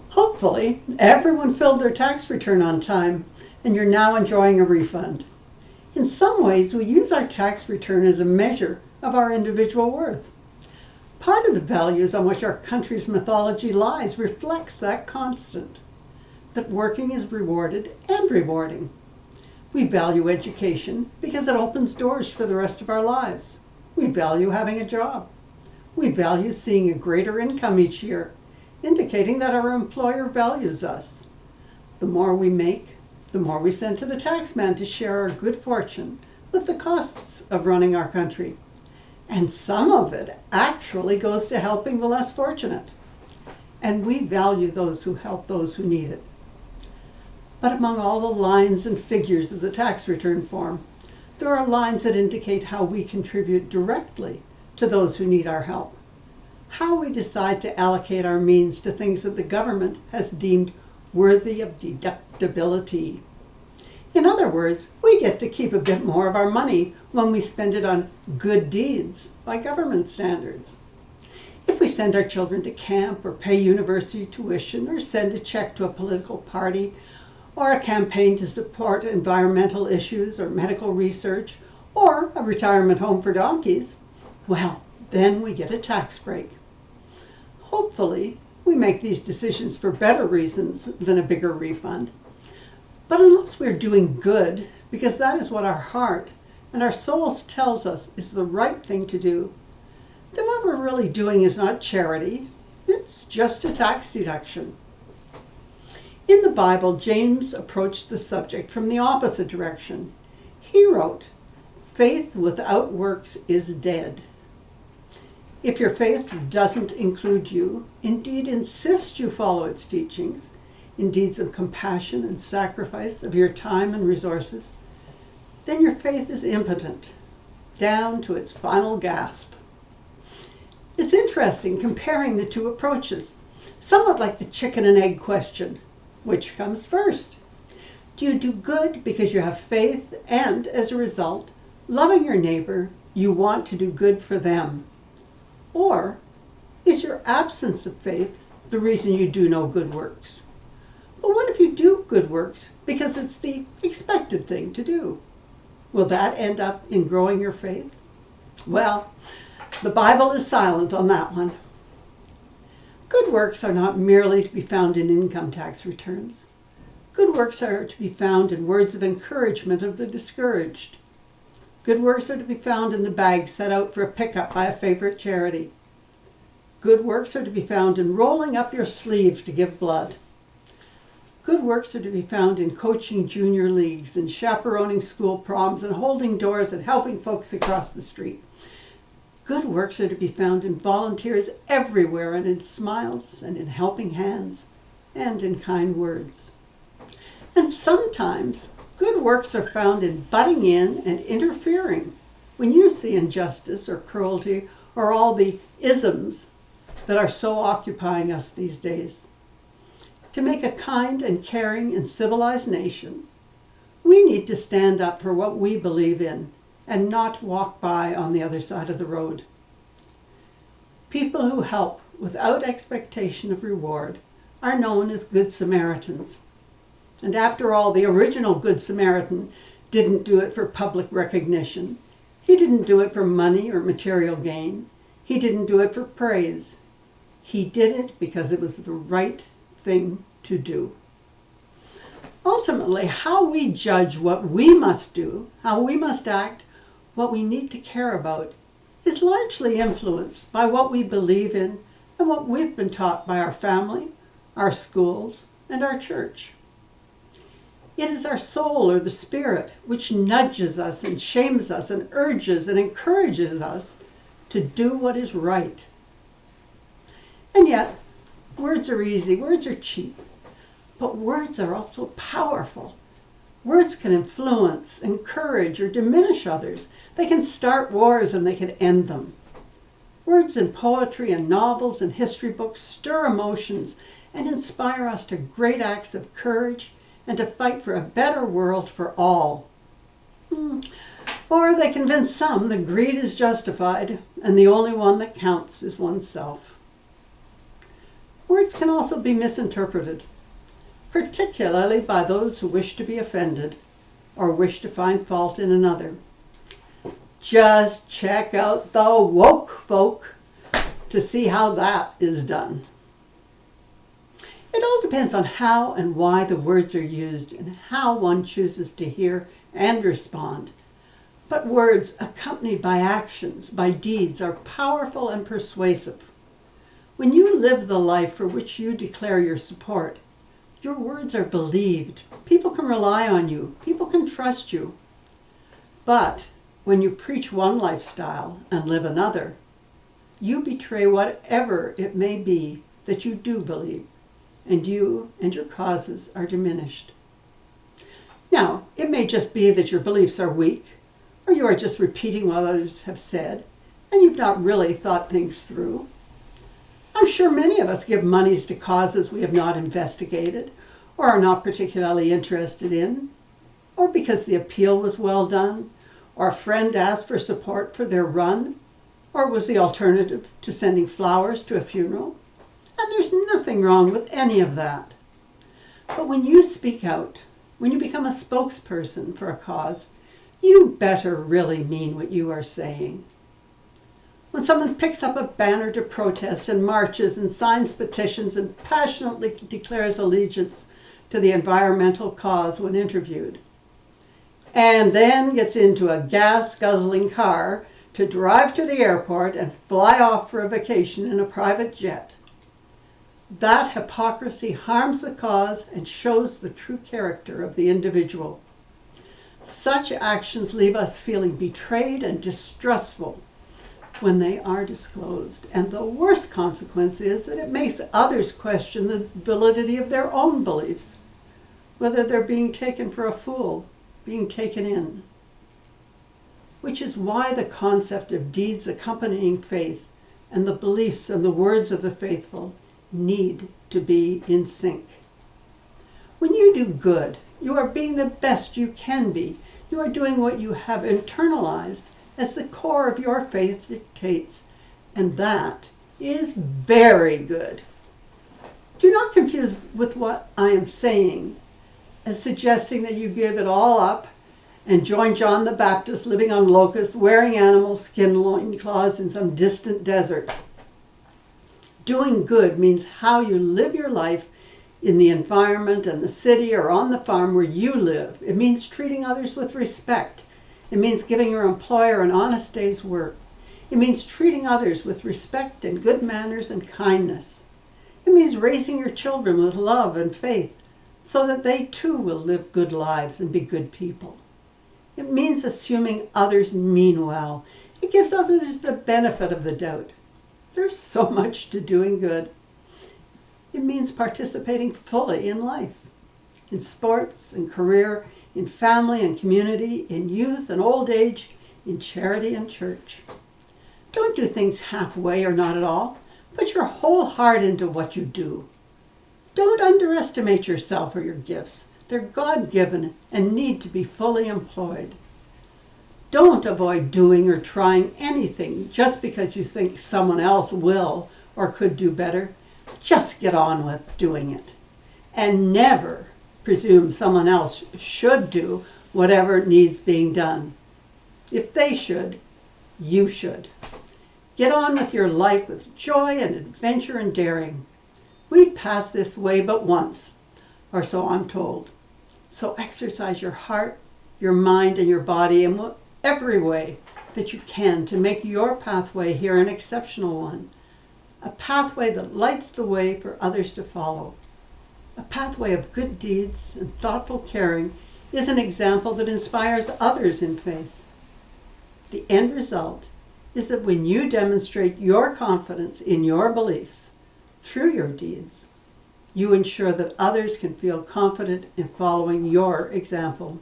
Hopefully, everyone filled their tax return on time and you're now enjoying a refund. In some ways, we use our tax return as a measure of our individual worth. Part of the values on which our country's mythology lies reflects that constant, that working is rewarded and rewarding. We value education because it opens doors for the rest of our lives. We value having a job. We value seeing a greater income each year, indicating that our employer values us. The more we make, the more we send to the taxman to share our good fortune with the costs of running our country. And some of it actually goes to helping the less fortunate. And we value those who help those who need it. But among all the lines and figures of the tax return form, there are lines that indicate how we contribute directly to those who need our help. How we decide to allocate our means to things that the government has deemed worthy of deductibility. In other words, we get to keep a bit more of our money when we spend it on good deeds by government standards. If we send our children to camp or pay university tuition or send a check to a political party or a campaign to support environmental issues or medical research or a retirement home for donkeys, well, then we get a tax break. Hopefully, we make these decisions for better reasons than a bigger refund. But unless we're doing good, because that is what our heart and our souls tells us is the right thing to do, then what we're really doing is not charity, it's just a tax deduction. In the Bible, James approached the subject from the opposite direction. He wrote, "Faith without works is dead." If your faith doesn't include you, indeed insist you follow its teachings, in deeds of compassion and sacrifice of your time and resources, then your faith is impotent, down to its final gasp. It's interesting comparing the two approaches, somewhat like the chicken and egg question. Which comes first? Do you do good because you have faith and, as a result, loving your neighbor, you want to do good for them? Or is your absence of faith the reason you do no good works? Well, what if you do good works because it's the expected thing to do? Will that end up in growing your faith? Well, the Bible is silent on that one. Good works are not merely to be found in income tax returns. Good works are to be found in words of encouragement of the discouraged. Good works are to be found in the bag set out for a pickup by a favorite charity. Good works are to be found in rolling up your sleeve to give blood. Good works are to be found in coaching junior leagues and chaperoning school proms and holding doors and helping folks across the street. Good works are to be found in volunteers everywhere and in smiles and in helping hands and in kind words. And sometimes good works are found in butting in and interfering when you see injustice or cruelty or all the isms that are so occupying us these days. To make a kind and caring and civilized nation, we need to stand up for what we believe in and not walk by on the other side of the road. People who help without expectation of reward are known as Good Samaritans. And after all, the original Good Samaritan didn't do it for public recognition. He didn't do it for money or material gain. He didn't do it for praise. He did it because it was the right thing to do. Ultimately, how we judge what we must do, how we must act, what we need to care about, is largely influenced by what we believe in and what we've been taught by our family, our schools, and our church. It is our soul or the spirit which nudges us and shames us and urges and encourages us to do what is right. And yet, words are easy, words are cheap, but words are also powerful. Words can influence, encourage, or diminish others. They can start wars and they can end them. Words in poetry and novels and history books stir emotions and inspire us to great acts of courage and to fight for a better world for all. Or they convince some that greed is justified and the only one that counts is oneself. Words words can also be misinterpreted, particularly by those who wish to be offended or wish to find fault in another. Just check out the woke folk to see how that is done. It all depends on how and why the words are used and how one chooses to hear and respond. But words accompanied by actions, by deeds, are powerful and persuasive. When you live the life for which you declare your support, your words are believed. People can rely on you. People can trust you. But when you preach one lifestyle and live another, you betray whatever it may be that you do believe, and you and your causes are diminished. Now, it may just be that your beliefs are weak, or you are just repeating what others have said, and you've not really thought things through. I'm sure many of us give monies to causes we have not investigated, or are not particularly interested in, or because the appeal was well done, or a friend asked for support for their run, or was the alternative to sending flowers to a funeral. And there's nothing wrong with any of that. But when you speak out, when you become a spokesperson for a cause, you better really mean what you are saying. When someone picks up a banner to protest and marches and signs petitions and passionately declares allegiance to the environmental cause when interviewed, and then gets into a gas-guzzling car to drive to the airport and fly off for a vacation in a private jet, that hypocrisy harms the cause and shows the true character of the individual. Such actions leave us feeling betrayed and distrustful when they are disclosed. And the worst consequence is that it makes others question the validity of their own beliefs, whether they're being taken for a fool, being taken in. Which is why the concept of deeds accompanying faith and the beliefs and the words of the faithful need to be in sync. When you do good, you are being the best you can be. You are doing what you have internalized as the core of your faith dictates, and that is very good. Do not confuse with what I am saying as suggesting that you give it all up and join John the Baptist living on locusts, wearing animal skin loincloths in some distant desert. Doing good means how you live your life in the environment and the city or on the farm where you live. It means treating others with respect. It means giving your employer an honest day's work. It means treating others with respect and good manners and kindness. It means raising your children with love and faith so that they too will live good lives and be good people. It means assuming others mean well. It gives others the benefit of the doubt. There's so much to doing good. It means participating fully in life, in sports and career, in family and community, in youth and old age, in charity and church. Don't do things halfway or not at all. Put your whole heart into what you do. Don't underestimate yourself or your gifts. They're God-given and need to be fully employed. Don't avoid doing or trying anything just because you think someone else will or could do better. Just get on with doing it. And never presume someone else should do whatever needs being done. If they should, you should. Get on with your life with joy and adventure and daring. We pass this way but once, or so I'm told. So exercise your heart, your mind, and your body in every way that you can to make your pathway here an exceptional one. A pathway that lights the way for others to follow. A pathway of good deeds and thoughtful caring is an example that inspires others in faith. The end result is that when you demonstrate your confidence in your beliefs through your deeds, you ensure that others can feel confident in following your example.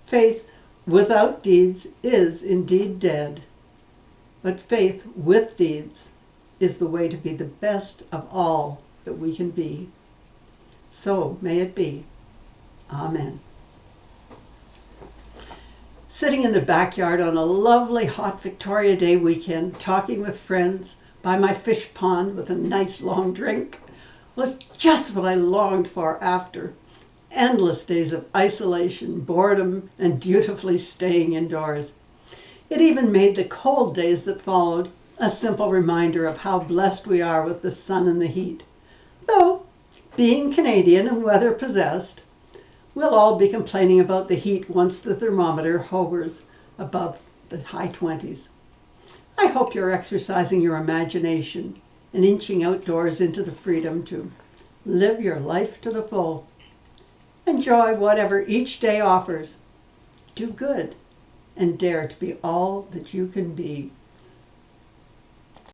Faith without deeds is indeed dead, but faith with deeds is the way to be the best of all that we can be. So may it be. Amen. Sitting in the backyard on a lovely hot Victoria Day weekend, talking with friends, by my fish pond with a nice long drink was just what I longed for after endless days of isolation, boredom, and dutifully staying indoors. It even made the cold days that followed a simple reminder of how blessed we are with the sun and the heat. Though, being Canadian and weather possessed, we'll all be complaining about the heat once the thermometer hovers above the high 20s. I hope you're exercising your imagination and inching outdoors into the freedom to live your life to the full. Enjoy whatever each day offers. Do good and dare to be all that you can be.